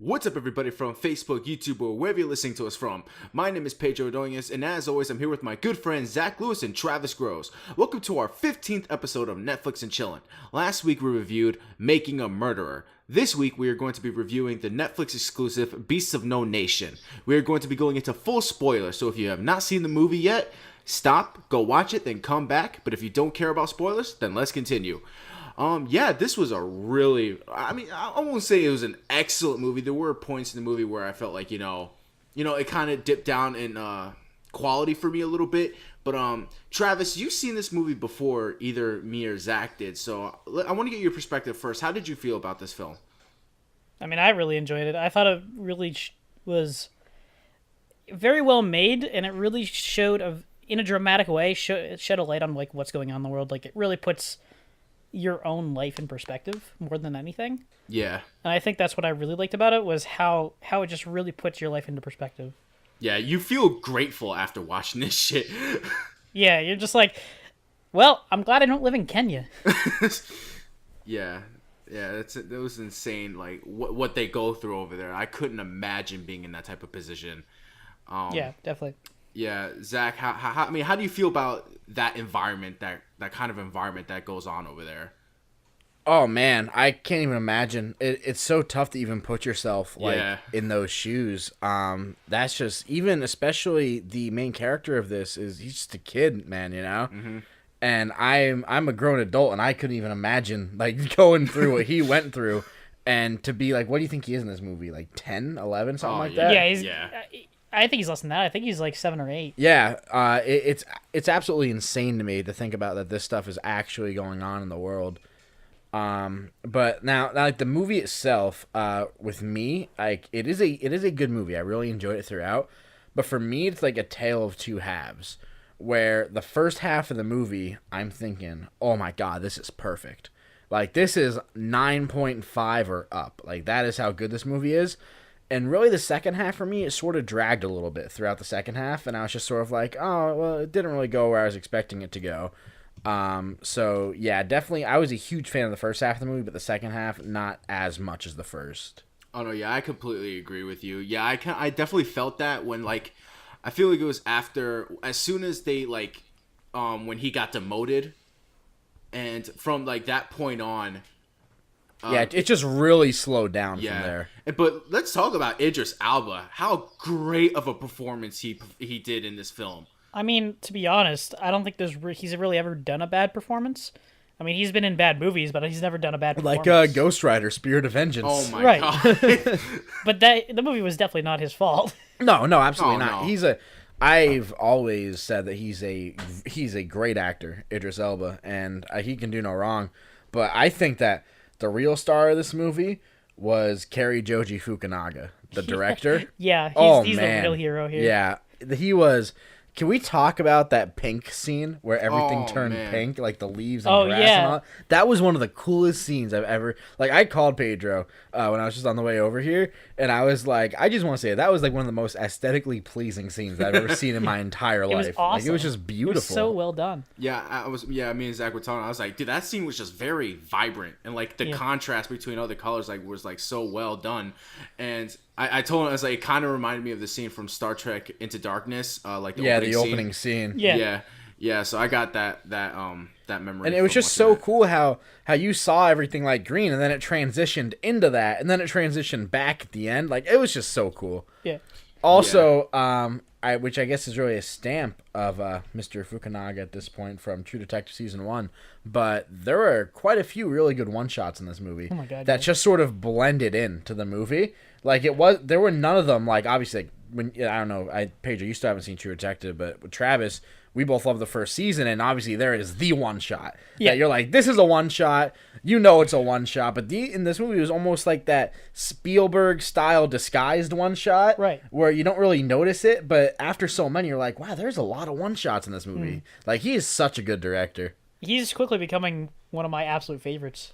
What's up, everybody from Facebook, YouTube, or wherever you're listening to us from? My name is Pedro Ordonez, and as always, I'm here with my good friends Zach Lewis and Travis Groves. Welcome to our 15th episode of Netflix and Chillin. Last week, we reviewed Making a Murderer. This week, we are going to be reviewing the Netflix exclusive Beasts of No Nation. We are going to be going into full spoilers, so if you have not seen the movie yet, stop, go watch it, then come back. But if you don't care about spoilers, then let's continue. This was a really, I won't say it was an excellent movie. There were points in the movie where I felt like, it kind of dipped down in quality for me a little bit. But, Travis, you've seen this movie before either me or Zach did. So I want to get your perspective first. How did you feel about this film? I mean, I really enjoyed it. I thought it really was very well made, and it really showed, in a dramatic way, shed a light on like what's going on in the world. Like, it really puts your own life in perspective more than anything. Yeah. And I think that's what I really liked about it, was how it just really puts your life into perspective. Yeah, you feel grateful after watching this shit. Yeah, you're just like, well, I'm glad I don't live in Kenya. Yeah, that was insane. Like what they go through over there. I couldn't imagine being in that type of position. Yeah, definitely. Yeah, Zach, how do you feel about that environment, that kind of environment that goes on over there? Oh man, I can't even imagine. It's so tough to even put yourself in those shoes. That's just, even especially the main character of this he's just a kid, man, you know? Mm-hmm. And I'm a grown adult, and I couldn't even imagine like going through what he went through, and to be like, what do you think he is in this movie? Like 10, 11, something like that? Yeah, I think he's less than that. I think he's like 7 or 8. Yeah, it's absolutely insane to me to think about that this stuff is actually going on in the world. But now like the movie itself, with me, like it is a good movie. I really enjoyed it throughout. But for me, it's like a tale of two halves, where the first half of the movie, I'm thinking, oh my god, this is perfect. Like, this is 9.5 or up. Like, that is how good this movie is. And really, the second half for me, it sort of dragged a little bit throughout the second half, and I was just sort of like, oh, well, it didn't really go where I was expecting it to go. So, yeah, definitely, I was a huge fan of the first half of the movie, but the second half, not as much as the first. Oh, no, yeah, I completely agree with you. Yeah, I definitely felt that when, like, I feel like it was after, as soon as they, like, when he got demoted, and from, like, that point on, yeah, it just really slowed down from there. But let's talk about Idris Elba. How great of a performance he did in this film. I mean, to be honest, I don't think he's really ever done a bad performance. I mean, he's been in bad movies, but he's never done a bad performance. Like Ghost Rider, Spirit of Vengeance. Oh my god. But the movie was definitely not his fault. No, absolutely not. No. I've always said that he's a great actor, Idris Elba, and he can do no wrong. But I think that the real star of this movie was Cary Joji Fukunaga, the director. Yeah, he's the real hero here. Yeah, he was. Can we talk about that pink scene where everything turned pink, like the leaves and grass and all? That was one of the coolest scenes I've ever... Like, I called Pedro when I was just on the way over here, and I was like, I just want to say, that was like one of the most aesthetically pleasing scenes I've ever seen in my entire life. It was awesome. Like, it was just beautiful. It was so well done. Yeah, me and Zach were talking. I was like, dude, that scene was just very vibrant, and like the contrast between other colors was like so well done. And I told him, I was like, it kind of reminded me of the scene from Star Trek Into Darkness, like the opening scene. Yeah. So I got that memory. And it was just so cool how you saw everything like green, and then it transitioned into that, and then it transitioned back at the end. Like, it was just so cool. Yeah. Also, which I guess is really a stamp of Mr. Fukunaga at this point from True Detective Season 1, but there were quite a few really good one-shots in this movie. Oh my god. That just sort of blended into the movie. Like, there were none of them, like, obviously, I don't know, Pedro, you still haven't seen True Detective, but with Travis, we both love the first season, and obviously there is the one shot. Yeah, you're like, this is a one shot. You know it's a one shot, but in this movie it was almost like that Spielberg style disguised one shot, right? Where you don't really notice it, but after so many, you're like, wow, there's a lot of one shots in this movie. Like, he is such a good director. He's quickly becoming one of my absolute favorites.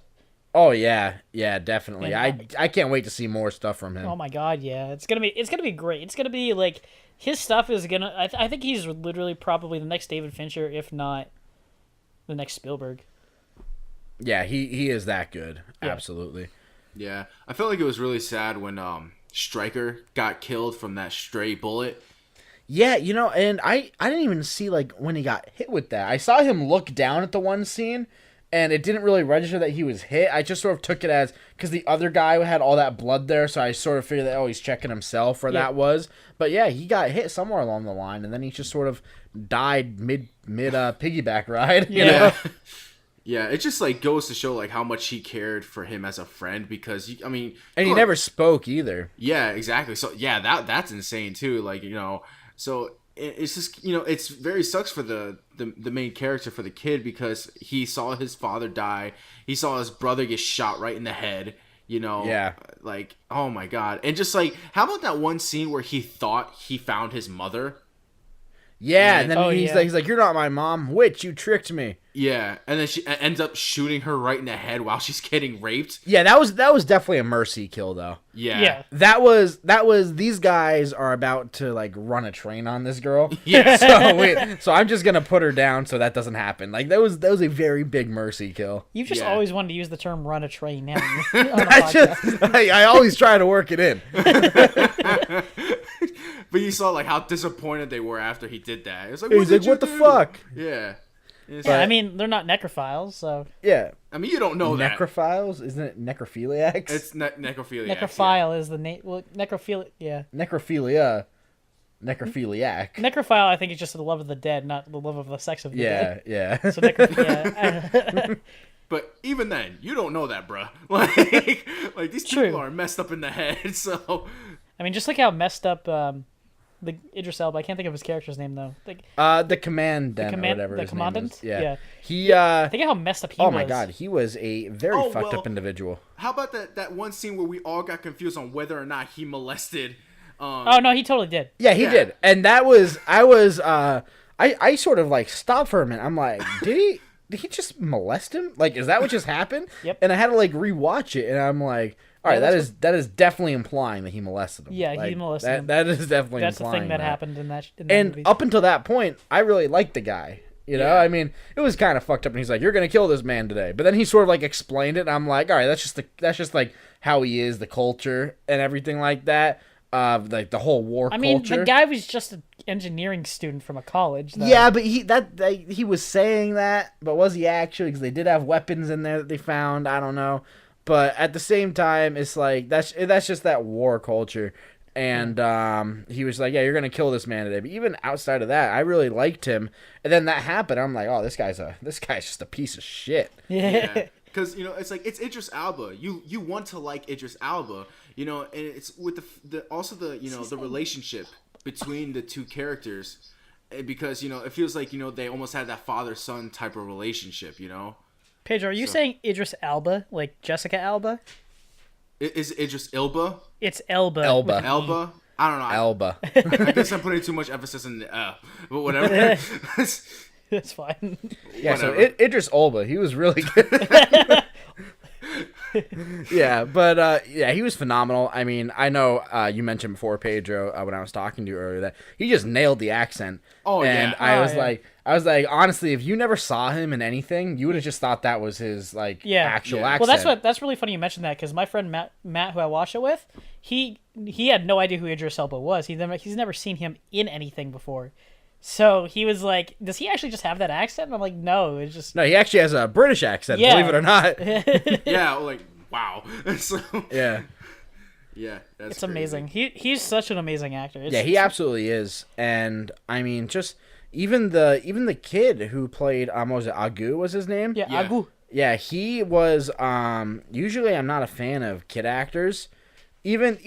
Oh yeah, definitely. I can't wait to see more stuff from him. Oh my god, yeah, it's gonna be great. It's gonna be like, his stuff is gonna. I think he's literally probably the next David Fincher, if not the next Spielberg. Yeah, he is that good. Yeah. Absolutely. Yeah, I felt like it was really sad when Stryker got killed from that stray bullet. Yeah, and I didn't even see like when he got hit with that. I saw him look down at the one scene, and it didn't really register that he was hit. I just sort of took it as because the other guy had all that blood there, so I sort of figured that he's checking himself, or that was. But yeah, he got hit somewhere along the line, and then he just sort of died mid piggyback ride. You know? Yeah, it just like goes to show like how much he cared for him as a friend because and he never spoke either. Yeah, exactly. So yeah, that's insane too. Like so it's just it's very sucks for the main character, for the kid, because he saw his father die, he saw his brother get shot right in the head. Yeah. Like, oh my god. And just like, how about that one scene where he thought he found his mother? Yeah, and then he's like, "You're not my mom, witch! You tricked me." Yeah, and then she ends up shooting her right in the head while she's getting raped. Yeah, that was definitely a mercy kill, though. Yeah, that was these guys are about to like run a train on this girl. Yeah, so I'm just gonna put her down so that doesn't happen. Like that was a very big mercy kill. You've just always wanted to use the term "run a train" now. I always try to work it in. But you saw like how disappointed they were after he did that. It was like, he's like, "What the fuck?" Yeah. I mean, they're not necrophiles, so... Yeah. I mean, you don't know that. Necrophiles? Isn't it necrophiliacs? It's necrophiliacs. Necrophile is the name... Well, necrophilia... Yeah. Necrophilia. Necrophiliac. Necrophile, I think, is just the love of the dead, not the love of the sex of the dead. Yeah. So necrophilia... But even then, you don't know that, bruh. Like these people are messed up in the head, so... I mean, just like how messed up... the Idris Elba, I can't think of his character's name though. The commandant or whatever. The his commandant. Name is. Yeah. He. Think of how messed up he was. Oh my god, he was a very fucked up individual. How about that one scene where we all got confused on whether or not he molested? Oh no, he totally did. Yeah, he did, and I sort of like stopped for a minute. I'm like, did he just molest him? Like, is that what just happened? Yep. And I had to like rewatch it, and I'm like, all right, that is definitely implying that he molested him. Yeah, like, he molested him. That is definitely That's implying the thing that happened in that and movie. Up until that point, I really liked the guy. I mean, it was kind of fucked up, and he's like, "You're gonna kill this man today," but then he sort of like explained it, and I'm like, all right, that's just like how he is, the culture and everything like that. Like the whole war culture. I mean, the guy was just an engineering student from a college. Though. Yeah, but he was saying that, but was he actually? Because they did have weapons in there that they found. I don't know. But at the same time, it's like that's just that war culture, and he was like, "Yeah, you're gonna kill this man today." But even outside of that, I really liked him. And then that happened. I'm like, "Oh, this guy's just a piece of shit." Yeah. Because it's like it's Idris Elba. You want to like Idris Elba, and it's with the relationship between the two characters, because it feels like they almost had that father-son type of relationship. Pedro, are you saying Idris Elba, like Jessica Alba? Is it Idris Elba? It's Elba. Elba? I don't know. Elba. I guess I'm putting too much emphasis in the but whatever. That's fine. Yeah, so Idris Elba, he was really good. Yeah, but he was phenomenal. I mean, I know you mentioned before, Pedro, when I was talking to you earlier, that he just nailed the accent. Oh, and yeah. I was like, honestly, if you never saw him in anything, you would have just thought that was his actual accent. Well, that's really funny you mentioned that, because my friend Matt, who I watched it with, he had no idea who Idris Elba was. He's never seen him in anything before. So he was like, does he actually just have that accent? And I'm like, no, it's just... No, he actually has a British accent, believe it or not. Yeah, like, wow. So, yeah. Yeah, it's amazing. He's such an amazing actor. He absolutely is. And, I mean, just... Even the kid who played, what was it, Agu was his name? Yeah, Agu. Yeah, he was, usually I'm not a fan of kid actors. Even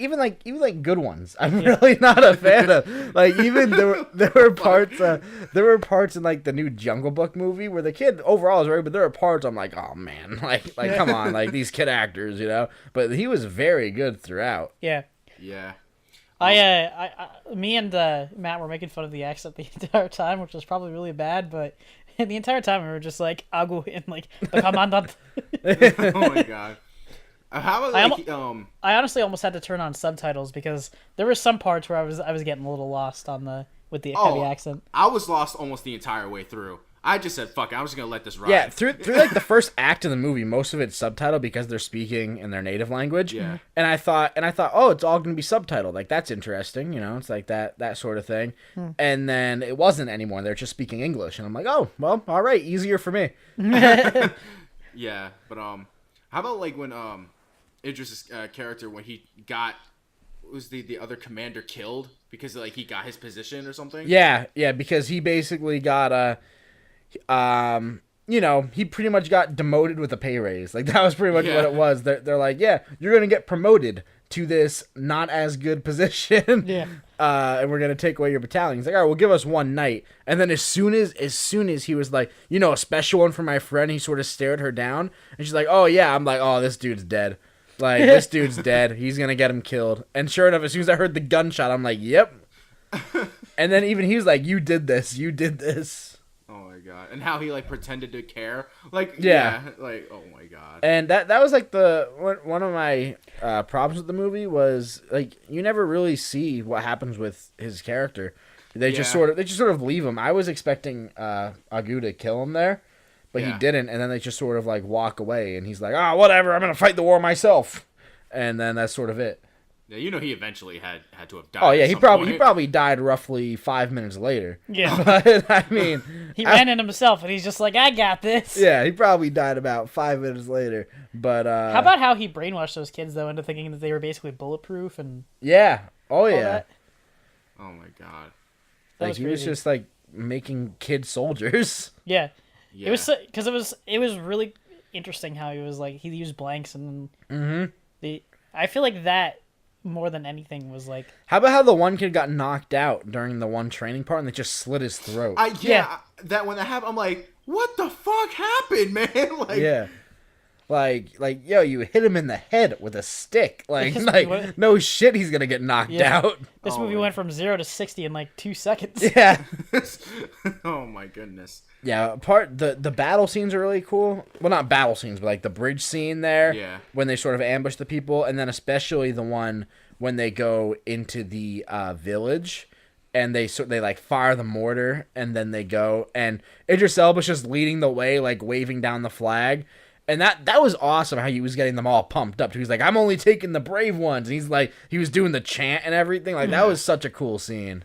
good ones, I'm really not a fan of. Like, even there were parts in like the new Jungle Book movie where the kid overall is very, but there are parts I'm like, oh man, like come on, like these kid actors, But he was very good throughout. Yeah. Yeah. Me and Matt were making fun of the accent the entire time, which was probably really bad, but the entire time we were just like Agu and like the commandant. Oh my god. How about I honestly almost had to turn on subtitles because there were some parts where I was getting a little lost with the heavy accent. I was lost almost the entire way through. I just said, fuck it, I'm just going to let this ride. Yeah, through like the first act of the movie, most of it's subtitled because they're speaking in their native language. Yeah. And I thought, oh, it's all going to be subtitled. Like, that's interesting, you know, it's like that sort of thing. And then it wasn't anymore. They're just speaking English. And I'm like, oh, well, all right, easier for me. Yeah, but how about like when Idris' character, when he got, was the other commander killed because like he got his position or something? Yeah, because he basically got you know, he pretty much got demoted with a pay raise. Like, that was pretty much what it was. They're like, yeah, you're going to get promoted to this not as good position. Yeah. And we're going to take away your battalion. He's like, all right, well, give us one night. And then as soon as he was like, you know, a special one for my friend, he sort of stared her down. And she's like, oh, yeah. I'm like, oh, this dude's dead. Like, this dude's dead. He's going to get him killed. And sure enough, as soon as I heard the gunshot, I'm like, yep. And then even he was like, you did this. Oh my god! And how he like pretended to care, like like oh my god. And that was like one of my problems with the movie was like you never really see what happens with his character. They just sort of leave him. I was expecting Agu to kill him there, but he didn't. And then they just sort of like walk away, and he's like, whatever, I'm gonna fight the war myself. And then that's sort of it. Yeah, you know he eventually had to have died. Oh yeah, he probably died roughly 5 minutes later. Yeah, but I mean, he ran in himself, and he's just like, I got this. Yeah, he probably died about 5 minutes later. But how about how he brainwashed those kids though into thinking that they were basically bulletproof and oh yeah, that? Oh my god, like he was just like making kid soldiers. Yeah. It was because it was really interesting how he was like he used blanks and I feel like that. More than anything was like... How about how the one kid got knocked out during the one training part and they just slit his throat? That when that happened, I'm like, what the fuck happened, man? Like, yeah. Like, yo, you hit him in the head with a stick. Like no shit he's gonna get knocked out. This movie went from 0 to 60 in like 2 seconds. Yeah. Oh my goodness. Yeah, the battle scenes are really cool. Well, not battle scenes, but like the bridge scene there. Yeah. When they sort of ambush the people, and then especially the one when they go into the village, and they like fire the mortar, and then they go, and Idris Elba's just leading the way, like waving down the flag, and that was awesome. How he was getting them all pumped up. He's like, I'm only taking the brave ones, and he's like, he was doing the chant and everything. Like that was such a cool scene.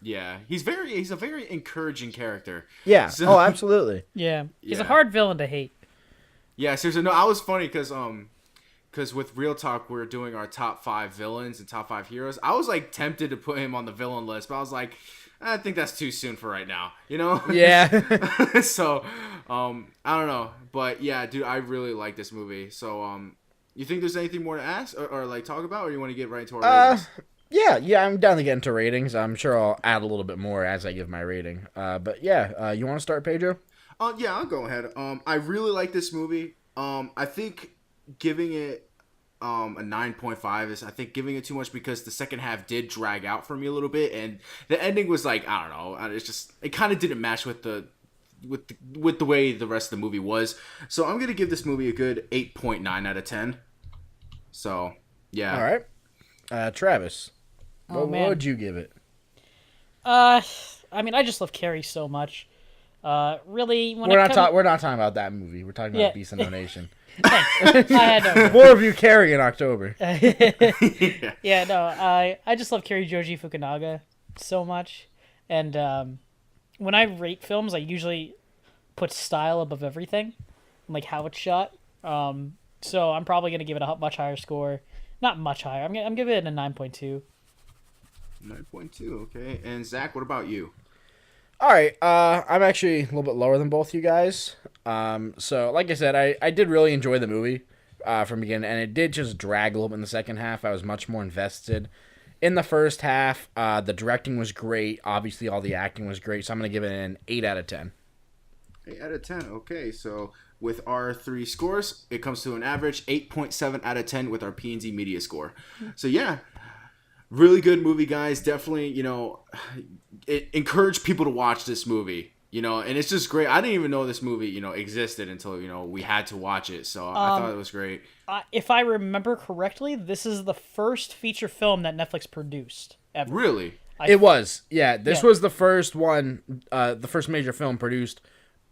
Yeah, he's a very encouraging character. Yeah. So, absolutely. Yeah. He's a hard villain to hate. Yeah, seriously. No, I was funny because with Real Talk we're doing our top 5 villains and top 5 heroes. I was like tempted to put him on the villain list, but I was like, I think that's too soon for right now. You know? Yeah. So, I don't know, but yeah, dude, I really like this movie. So, you think there's anything more to ask or like talk about, or you want to get right into our ratings? Yeah, I'm down to get into ratings. I'm sure I'll add a little bit more as I give my rating. But yeah, you want to start, Pedro? Yeah, I'll go ahead. I really like this movie. I think giving it a 9.5 is, I think, giving it too much because the second half did drag out for me a little bit, and the ending was like, I don't know, it kind of didn't match with the way the rest of the movie was. So I'm gonna give this movie a good 8.9 out of 10. So yeah. All right, Travis. What would you give it? I mean, I just love Carrie so much. Really, we're not talking about that movie. We're talking about Beast of No Nation. Thanks. I had no. More of you Carrie in October. Yeah, no. I just love Carrie Joji Fukunaga so much, and when I rate films, I usually put style above everything, like how it's shot. So I'm probably gonna give it a much higher score. Not much higher. I'm giving it a 9.2. 9.2, okay. And Zach, what about you? All right, I'm actually a little bit lower than both you guys. So like I said, I did really enjoy the movie from beginning, and it did just drag a little bit in the second half. I was much more invested in the first half. The directing was great. Obviously, all the acting was great. So I'm gonna give it an 8 out of 10. 8 out of 10. Okay, so with our 3 scores, it comes to an average 8.7 out of 10 with our P&Z media score. So yeah. Really good movie, guys. Definitely, it encouraged people to watch this movie, and it's just great. I didn't even know this movie, existed until, we had to watch it. So I thought it was great. If I remember correctly, this is the first feature film that Netflix produced ever. Really? It was. Yeah, this was the first one, the first major film produced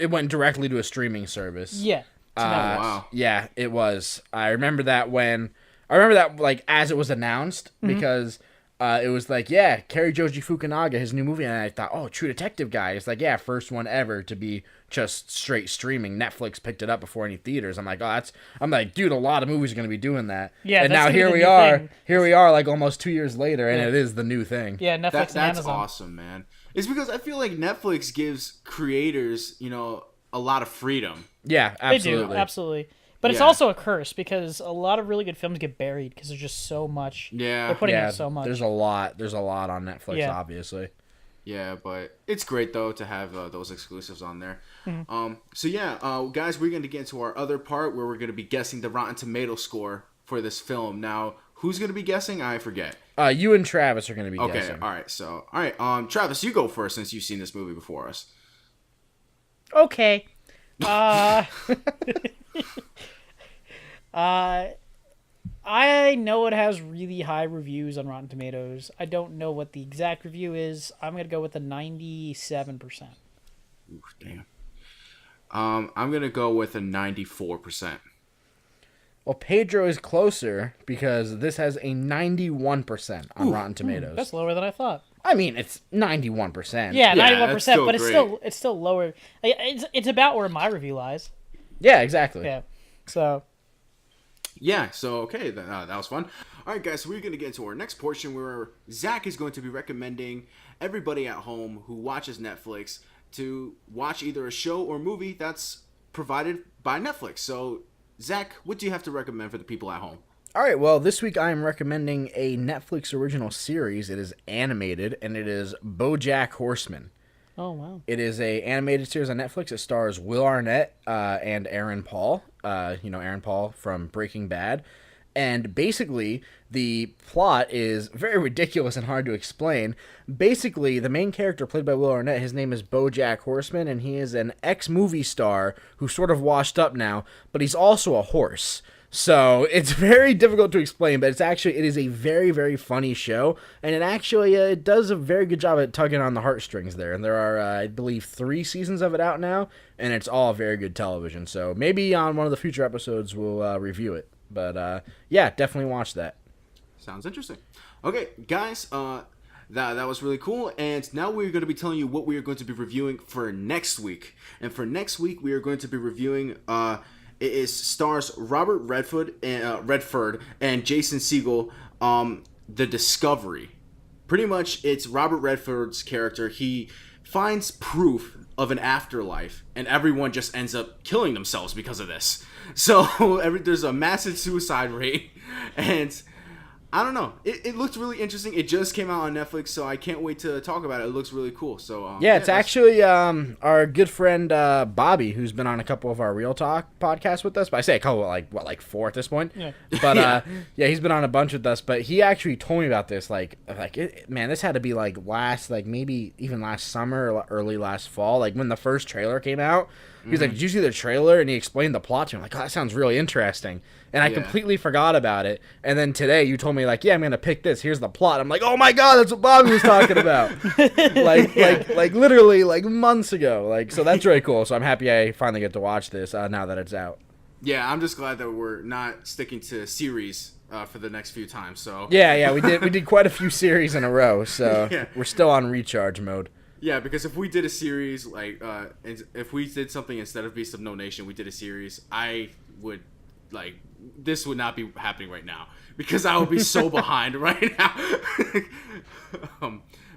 It went directly to a streaming service. Yeah. wow. Yeah, it was. I remember that like as it was announced because it was like, yeah, Cary Joji Fukunaga, his new movie, and I thought, oh, True Detective guy. It's like, yeah, first one ever to be just straight streaming. Netflix picked it up before any theaters. I'm like, I'm like, dude, a lot of movies are gonna be doing that. Yeah, and that's now gonna be here the we new are. thing. Here we are, like almost 2 years later, and it is the new thing. Yeah, Netflix and That's Amazon. awesome, man. It's because I feel like Netflix gives creators, a lot of freedom. Yeah, absolutely. They do, absolutely. But it's Yeah. also a curse because a lot of really good films get buried because there's just so much. Yeah. They're putting Yeah, out so much. there's a lot on Netflix, Yeah. obviously. Yeah, but it's great though to have those exclusives on there. Mm-hmm. So yeah, guys, we're going to get into our other part where we're going to be guessing the Rotten Tomato score for this film. Now, who's going to be guessing? I forget. You and Travis are going to be Okay, guessing. all right. Travis, you go first since you've seen this movie before us. Okay. I know it has really high reviews on Rotten Tomatoes. I don't know what the exact review is. I'm gonna go with a 97%. Ooh, damn. I'm going to go with a 94%. Well, Pedro is closer because this has a 91% on Rotten Tomatoes. That's lower than I thought. I mean, it's 91%. Yeah, Yeah, 91%, that's still but it's great. it's still lower. It's about where my review lies. Yeah, exactly. Yeah. So Yeah, so okay, that was fun. All right, guys, so we're going to get into our next portion where Zach is going to be recommending everybody at home who watches Netflix to watch either a show or movie that's provided by Netflix. So, Zach, what do you have to recommend for the people at home? All right, well, this week I am recommending a Netflix original series. It is animated, and it is BoJack Horseman. oh wow. It is a animated series on Netflix. It stars Will Arnett and Aaron Paul. Aaron Paul from Breaking Bad. And basically, the plot is very ridiculous and hard to explain. Basically, the main character played by Will Arnett, his name is BoJack Horseman, and he is an ex-movie star who's sort of washed up now, but he's also a horse. So it's very difficult to explain, but it is a very, very funny show, and it actually it does a very good job at tugging on the heartstrings there. And there are, I believe, 3 seasons of it out now, and it's all very good television. So maybe on one of the future episodes we'll review it. But yeah, definitely watch that. Sounds interesting. Okay, guys, that was really cool. And now we're going to be telling you what we are going to be reviewing for next week. And for next week, we are going to be reviewing... it stars Robert Redford and Jason Segel, The Discovery. Pretty much, it's Robert Redford's character. He finds proof of an afterlife, and everyone just ends up killing themselves because of this. So there's a massive suicide rate, and I don't know. It looked really interesting. It just came out on Netflix, so I can't wait to talk about it. It looks really cool. So Yeah, it's actually our good friend Bobby, who's been on a couple of our Real Talk podcasts with us. But I say a couple, like 4 at this point. Yeah. But yeah, he's been on a bunch with us. But he actually told me about this. Man, this had to be maybe even last summer or early last fall. Like when the first trailer came out, he was like, "Did you see the trailer?" And he explained the plot to me. I'm like, "Oh, that sounds really interesting." And I completely forgot about it. And then today you told me yeah, I'm gonna pick this. Here's the plot. I'm like, oh my god, that's what Bobby was talking about. like literally months ago. So that's really cool. So I'm happy I finally get to watch this now that it's out. Yeah, I'm just glad that we're not sticking to series for the next few times. So Yeah, we did quite a few series in a row. So Yeah. we're still on recharge mode. Yeah, because if we did a series if we did something instead of Beast of No Nation, we did a series, I would this would not be happening right now because I would be so behind right now.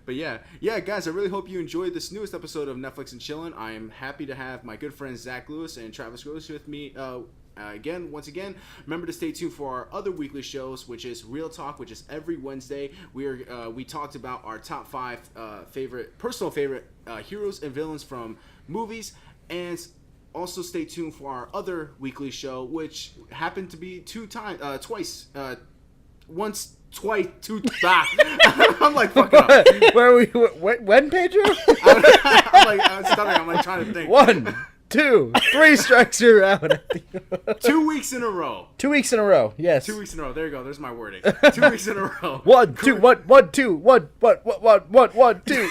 But yeah, guys, I really hope you enjoyed this newest episode of Netflix and Chillin. I am happy to have my good friends Zach Lewis and Travis Gross with me once again. Remember to stay tuned for our other weekly shows, which is Real Talk, which is every Wednesday. We talked about our top 5 personal favorite heroes and villains from movies, and also stay tuned for our other weekly show, which happened to be I'm like fucking up. Where are we? When, Pedro? I'm stuttering. I'm trying to think. 1, 2, 3 strikes you're out. 2 weeks in a row. 2 weeks in a row. Yes. 2 weeks in a row. There you go. There's my wording. 2 weeks in a row. 1, 2, 1, 1, 2, 1, 1, 1, 1, 1, 2.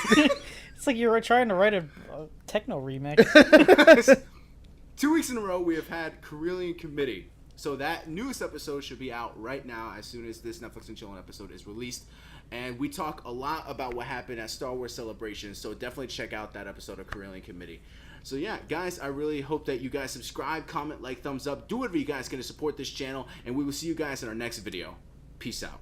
It's like you were trying to write a techno remix. 2 weeks in a row, we have had Carillion Committee. So that newest episode should be out right now as soon as this Netflix and Chillin' episode is released. And we talk a lot about what happened at Star Wars Celebration, so definitely check out that episode of Carillion Committee. So yeah, guys, I really hope that you guys subscribe, comment, like, thumbs up. Do whatever you guys can to support this channel, and we will see you guys in our next video. Peace out.